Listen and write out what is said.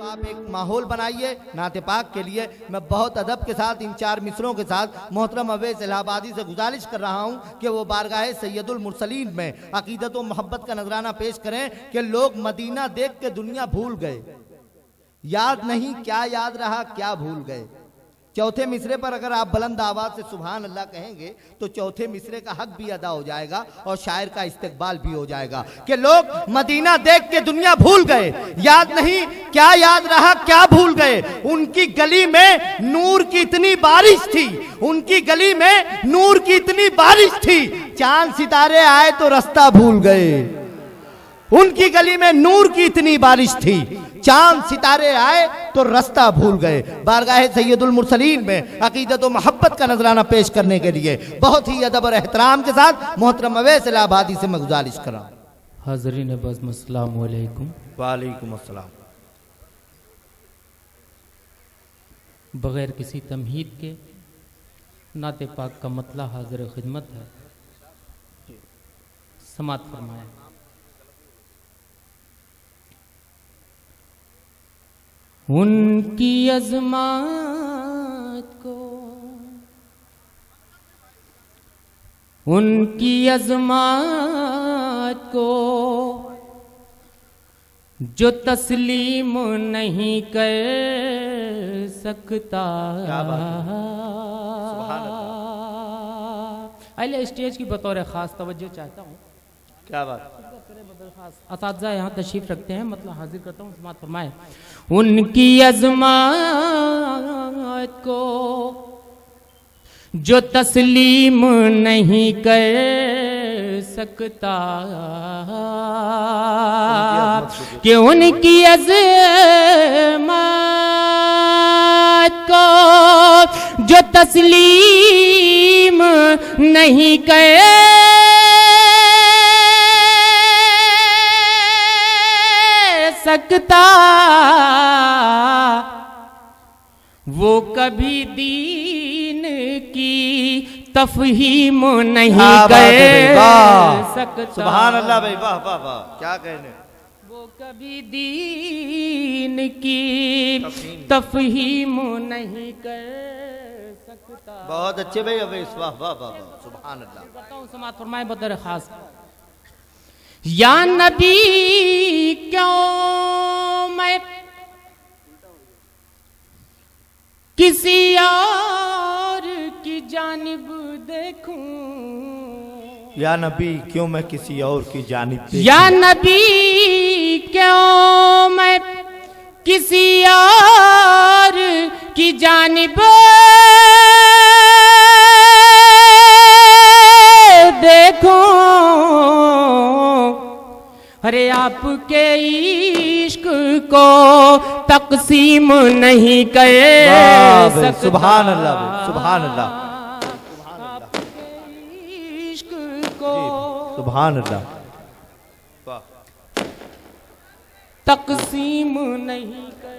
आप एक माहौल बनाइए नाते पाक के लिए। मैं बहुत अदब के साथ इन 4 मिसरों के साथ मोहतरम अवैस इलाहाबादी से गुजारिश कर रहा हूँ कि वो बारगाह सैयदुल मुरसलीन में अकीदत व मोहब्बत का नजराना पेश करें कि लोग मदीना देख के दुनिया भूल गए, याद नहीं क्या याद रहा क्या भूल गए। चौथे मिसरे पर अगर आप बुलंद आवाज से सुभान अल्लाह कहेंगे तो चौथे मिसरे का हक भी अदा हो जाएगा और शायर का इस्तेकबाल भी हो जाएगा कि लोग मदीना देख के दुनिया भूल गए, याद नहीं क्या याद रहा क्या भूल गए। उनकी गली में नूर की इतनी बारिश थी, उनकी गली में नूर की इतनी बारिश थी, चांद सितारे आए तो रास्ता भूल गए। उनकी गली में नूर की इतनी बारिश थी, चांद सितारे आए तो रास्ता भूल गए। बारगाह सैयदुल मुरसलीन में अकीदत व मोहब्बत का नजराना पेश करने के लिए बहुत ही अदब और एहतराम के साथ मोहतरम अवैस इलाहाबादी से मैं गुजारिश कर रहा हूं। हाज़रीन बज़्म अस्सलामु अलैकुम। वालेकुम अस्सलाम। बग़ैर किसी तमहीद के नाते पाक का मतला हाज़िर खिदमत है, समात फरमाया। उनकी अज़मात को, उनकी अज़मात को जो तस्लीम नहीं कर सकता। अहले स्टेज की बतौर ख़ास तवज्जो चाहता हूँ। क्या बात। असातिज़ा यहाँ तशरीफ़ रखते हैं, मतलब हाजिर करता हूँ, समात फरमाए। उनकी अज़मात को जो तस्लीम नहीं कर सकता, कि उनकी अज़मात को जो तस्लीम नहीं कर सकता, वो कभी दीन की तफहीम नहीं कर सकता। सुभान अल्लाह भाई, वाह वाह वाह, क्या कहने। वो कभी दीन की तफहीम नहीं कर सकता। बहुत अच्छे भाई अवैस, वाह वाह वाह, सुभान अल्लाह। बताऊं समात फरमाए बदर खास। या नबी क्यों मैं किसी और की जानिब देखूं, या नबी क्यों मैं किसी और की जानिब देखूं। या नबी क्यों मैं किसी और की जानिब देखूं, अरे आपके इश्क को तकसीम नहीं कर सकता। सुभान अल्लाह, सुभान अल्लाह, आपके इश्क को सुभान अल्लाह, तकसीम नहीं कर